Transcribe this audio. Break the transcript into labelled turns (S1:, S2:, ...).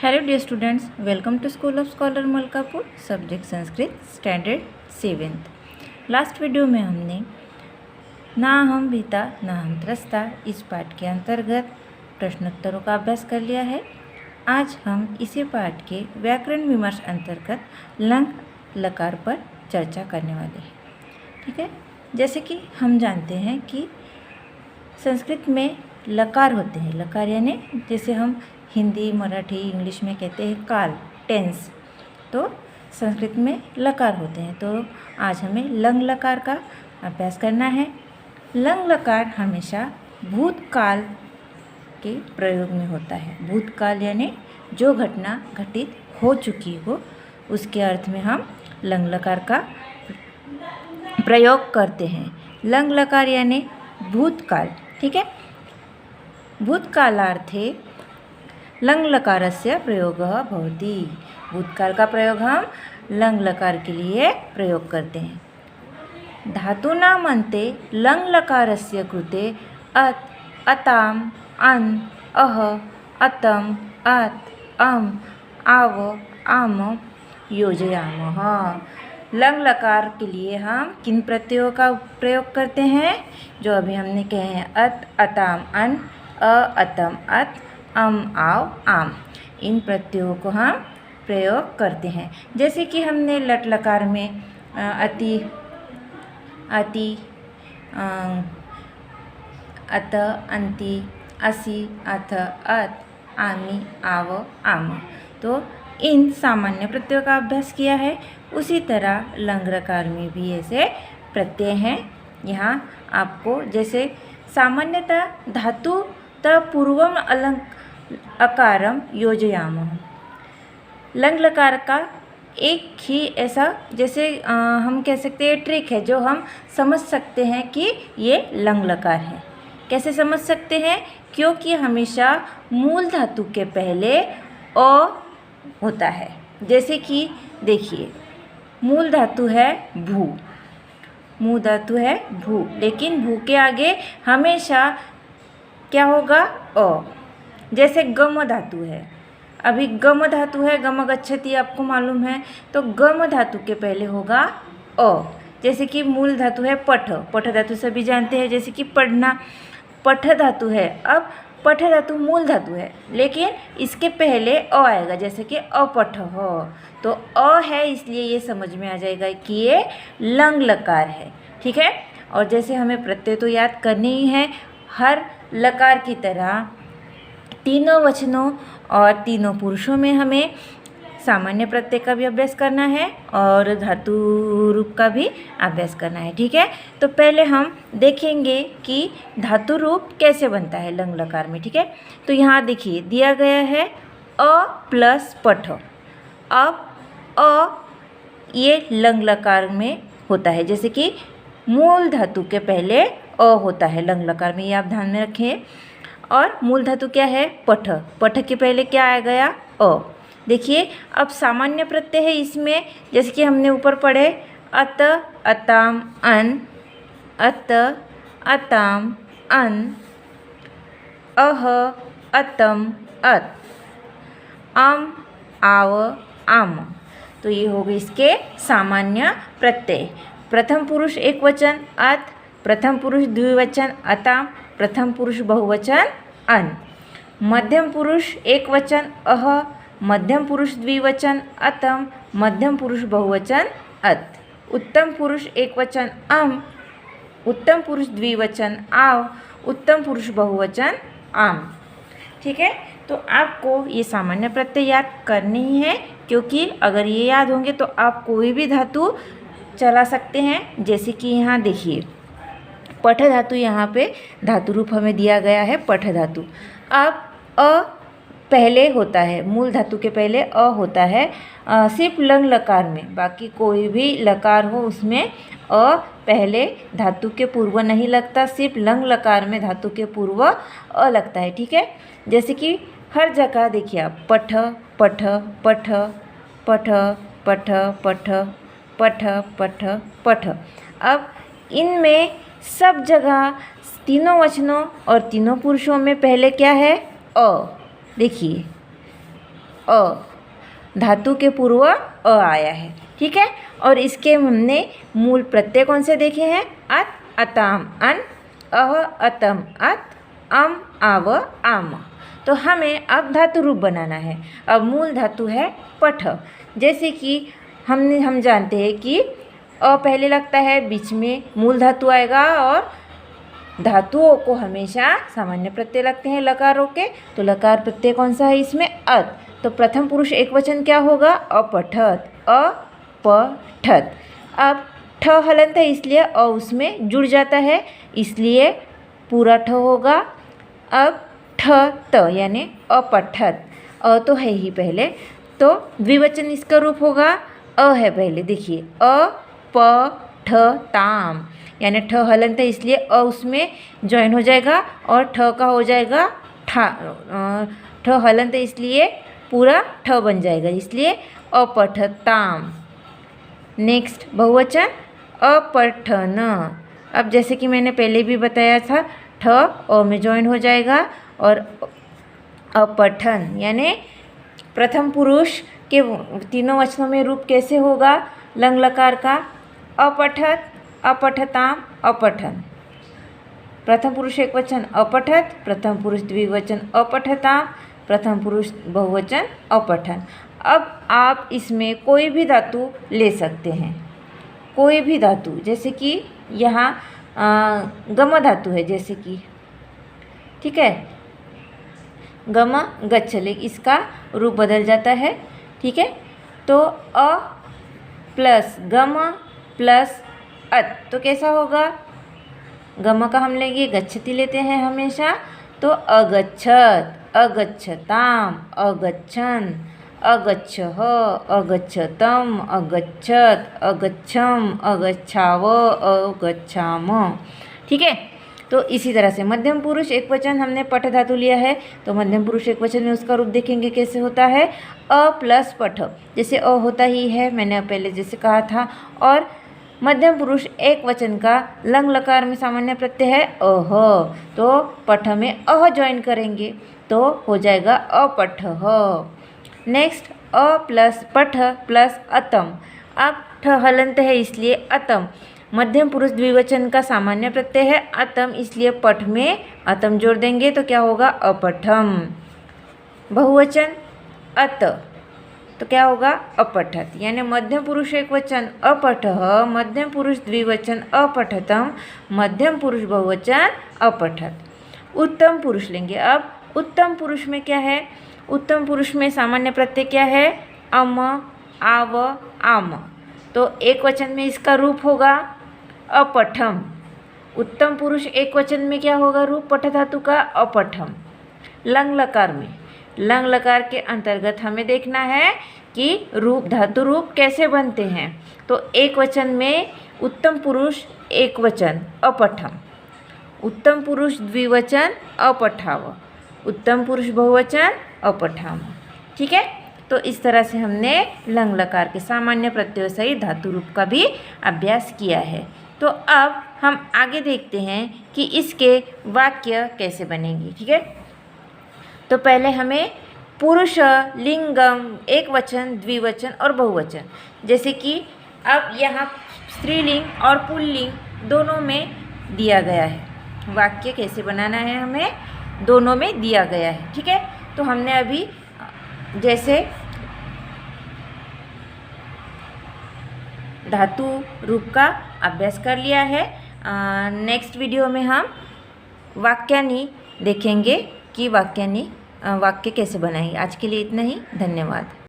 S1: Hello dear students, welcome to school of scholar Malkapur. Subject Sanskrit, standard 7th। Last video में हमने ना हम भीता ना हम त्रस्ता इस पाठ के अंतर्गत प्रश्नोत्तरों का अभ्यास कर लिया है। आज हम इसी पाठ के व्याकरण विमर्श अंतर्गत लंग लकार पर चर्चा करने वाले हैं। ठीक है, जैसे कि हम जानते हैं कि संस्कृत में लकार होते हैं। लकार यानी जैसे हम हिंदी, मराठी, इंग्लिश में कहते हैं काल, टेंस, तो संस्कृत में लकार होते हैं। तो आज हमें लंग लकार का अभ्यास करना है। लंग लकार हमेशा भूतकाल के प्रयोग में होता है। भूतकाल यानी जो घटना घटित हो चुकी हो, उसके अर्थ में हम लंग लकार का प्रयोग करते हैं। लंग लकार यानी भूतकाल। ठीक है, भूतकालार्थे लंग लकारस्य प्रयोगः भवति। भूतकाल का प्रयोग हम लंग लकार के लिए प्रयोग करते हैं। धातूनाम् अन्ते लंग लकारस्य कृते अत्, अताम्, अन्, अह, अतम्, अत्, अम्, आव, आम योजयामः। लंग लकार के लिए हम किन प्रत्ययों का प्रयोग करते हैं? जो अभी हमने कहे हैं, अत, अताम, अन, अ, अतम, अत, अम, आव, आम। इन प्रत्ययों को हम प्रयोग करते हैं। जैसे कि हमने लट लकार में अति, अति, अत, अंति, असि, अथ, अत, आमि, आव, आम, तो इन सामान्य प्रत्ययों का अभ्यास किया है। उसी तरह लंग लकार में भी ऐसे प्रत्यय हैं। यहाँ आपको जैसे सामान्यतः धातु त पूर्वम अलंग अकारम योजयामः। लंग लकार का एक ही ऐसा जैसे हम कह सकते हैं ट्रिक है, जो हम समझ सकते हैं कि ये लंग लकार है। कैसे समझ सकते हैं? क्योंकि हमेशा मूल धातु के पहले अ होता है। जैसे कि देखिए, मूल धातु है भू, मूल धातु है भू, लेकिन भू के आगे हमेशा क्या होगा? अ। जैसे गम धातु है, अभी गम धातु है, गम गच्छति आपको मालूम है, तो गम धातु के पहले होगा अ। जैसे कि मूल धातु है पठ, पठ धातु सभी जानते हैं, जैसे कि पढ़ना, पठ धातु है। अब पठ धातु मूल धातु है, लेकिन इसके पहले अ आएगा, जैसे कि अपठ हो, तो अ है, इसलिए ये समझ में आ जाएगा कि ये लंग लकार है। ठीक है, और जैसे हमें प्रत्यय तो याद करने ही है, हर लकार की तरह तीनों वचनों और तीनों पुरुषों में हमें सामान्य प्रत्यय का भी अभ्यास करना है और धातु रूप का भी अभ्यास करना है। ठीक है, तो पहले हम देखेंगे कि धातु रूप कैसे बनता है लंग लकार में। ठीक है, तो यहाँ देखिए दिया गया है अ प्लस पठ। अब अ ये लंग लकार में होता है, जैसे कि मूल धातु के पहले अ होता है लंग लकार में, ये आप ध्यान में रखें। और मूल धातु क्या है? पठ, पठ के पहले क्या आ गया? अ। देखिए, अब सामान्य प्रत्यय है इसमें, जैसे कि हमने ऊपर पढ़े अत, अताम, अन, अत, अताम, अन, अह, अतम, अत, अम, आव, आम, तो ये हो गए इसके सामान्य प्रत्यय। प्रथम पुरुष एक वचन अत, प्रथम पुरुष द्विवचन अताम, प्रथम पुरुष बहुवचन अन। मध्यम पुरुष एक वचन अह, मध्यम पुरुष द्विवचन अतम, मध्यम पुरुष बहुवचन अत। उत्तम पुरुष एक वचन अम, उत्तम पुरुष द्विवचन आव, उत्तम पुरुष बहुवचन आम। ठीक है, तो आपको ये सामान्य प्रत्यय याद करने ही है, क्योंकि अगर ये याद होंगे तो आप कोई भी धातु चला सकते हैं। जैसे कि यहाँ देखिए, पठ धातु, यहाँ पे धातु रूप हमें दिया गया है पठ धातु। अब अ पहले होता है, मूल धातु के पहले अ होता है सिर्फ लंग लकार में। बाकी कोई भी लकार हो उसमें अ पहले धातु के पूर्व नहीं लगता, सिर्फ लंग लकार में धातु के पूर्व अ लगता है। ठीक है, जैसे कि हर जगह देखिए आप पठ, पठ, पठ, पठ, पठ, पठ, पठ, पठ, पठ। अब इनमें सब जगह तीनों वचनों और तीनों पुरुषों में पहले क्या है? अ। देखिए अ, धातु के पूर्व अ आया है, ठीक है। और इसके हमने मूल प्रत्यय कौन से देखे हैं? अत, अताम, अन, अह, अतम, अत, अम, आव, आम। तो हमें अब धातु रूप बनाना है। अब मूल धातु है पठ। जैसे कि हम जानते हैं कि अ पहले लगता है, बीच में मूल धातु आएगा और धातुओं को हमेशा सामान्य प्रत्यय लगते हैं लकारों के। तो लकार प्रत्यय कौन सा है इसमें? अत। तो प्रथम पुरुष एकवचन क्या होगा? अपठत, अपठत। अब ठ हलंत है इसलिए अ उसमें जुड़ जाता है, इसलिए पूरा ठ होगा। अब ठ त यानी अपठत, अ तो है ही पहले, तो द्विवचन इसका रूप होगा अ है पहले, देखिए अ प ठ ताम, यानी ठ हलंत है इसलिए अ उसमें ज्वाइन हो जाएगा और ठ का हो जाएगा ठा, ठ हलंत है इसलिए पूरा ठ बन जाएगा, इसलिए अपठताम। नेक्स्ट बहुवचन अपठन। अब जैसे कि मैंने पहले भी बताया था, ठ अ में ज्वाइन हो जाएगा और अपठन यानी प्रथम पुरुष के तीनों वचनों में रूप कैसे होगा लंग लकार का? अपठत, अपठताम, अपठन। प्रथम पुरुष एक वचन अपठत, प्रथम पुरुष द्विवचन अपठताम, प्रथम पुरुष बहुवचन अपठन। अब आप इसमें कोई भी धातु ले सकते हैं, कोई भी धातु, जैसे कि यहाँ गम धातु है, जैसे कि ठीक है, गम गच्छ, लेकिन इसका रूप बदल जाता है, ठीक है। तो अ प्लस गम प्लस अत, तो कैसा होगा? गम का हम लेंगे, गच्छति लेते हैं हमेशा, तो अगच्छत, अगच्छताम, अगच्छन, अगच्छः, अगच्छतम, अगच्छत, अगच्छम, अगच्छाव, अगच्छाम, ठीक है। तो इसी तरह से मध्यम पुरुष एक वचन हमने पठ धातु लिया है, तो मध्यम पुरुष एक वचन में उसका रूप देखेंगे कैसे होता है? अ प्लस पठ, जैसे अ होता ही है, मैंने पहले जैसे कहा था। और मध्यम पुरुष एक वचन का लंग लकार में सामान्य प्रत्यय है अह, तो पठ में अह ज्वाइन करेंगे तो हो जाएगा अपठः। नेक्स्ट अ प्लस पठ प्लस अतम। अब ठ हलंत है इसलिए अतम, मध्यम पुरुष द्विवचन का सामान्य प्रत्यय है अतम, इसलिए पठ में अतम जोड़ देंगे तो क्या होगा? अपठम। बहुवचन अत, तो क्या होगा? अपठत, यानी मध्यम पुरुष एक वचन अपठः, मध्यम पुरुष द्विवचन अपठतम, मध्यम पुरुष बहुवचन अपठत। उत्तम पुरुष लेंगे। अब उत्तम पुरुष में क्या है? उत्तम पुरुष में सामान्य प्रत्यय क्या है? अम, आव, आम, तो एक वचन में इसका रूप होगा अपठम। उत्तम पुरुष एक वचन में क्या होगा रूप पठ धातु का? अपठम। लंग लकार में, लंग लकार के अंतर्गत हमें देखना है कि रूप धातु रूप कैसे बनते हैं। तो एक वचन में उत्तम पुरुष एक वचन अपठम, उत्तम पुरुष द्विवचन अपठाव, उत्तम पुरुष बहुवचन अपठाम, ठीक है। तो इस तरह से हमने लंग लकार के सामान्य प्रत्ययों सहित धातु रूप का भी अभ्यास किया है। तो अब हम आगे देखते हैं कि इसके वाक्य कैसे बनेंगे, ठीक है। तो पहले हमें पुरुष, लिंगम, एक वचन, द्विवचन और बहुवचन, जैसे कि अब यहाँ स्त्रीलिंग और पुल्लिंग दोनों में दिया गया है। वाक्य कैसे बनाना है हमें दोनों में दिया गया है, ठीक है। तो हमने अभी जैसे धातु रूप का अभ्यास कर लिया है। नेक्स्ट वीडियो में हम वाक्यानी देखेंगे कि वाक्य कैसे बनाएंगे। आज के लिए इतना ही, धन्यवाद।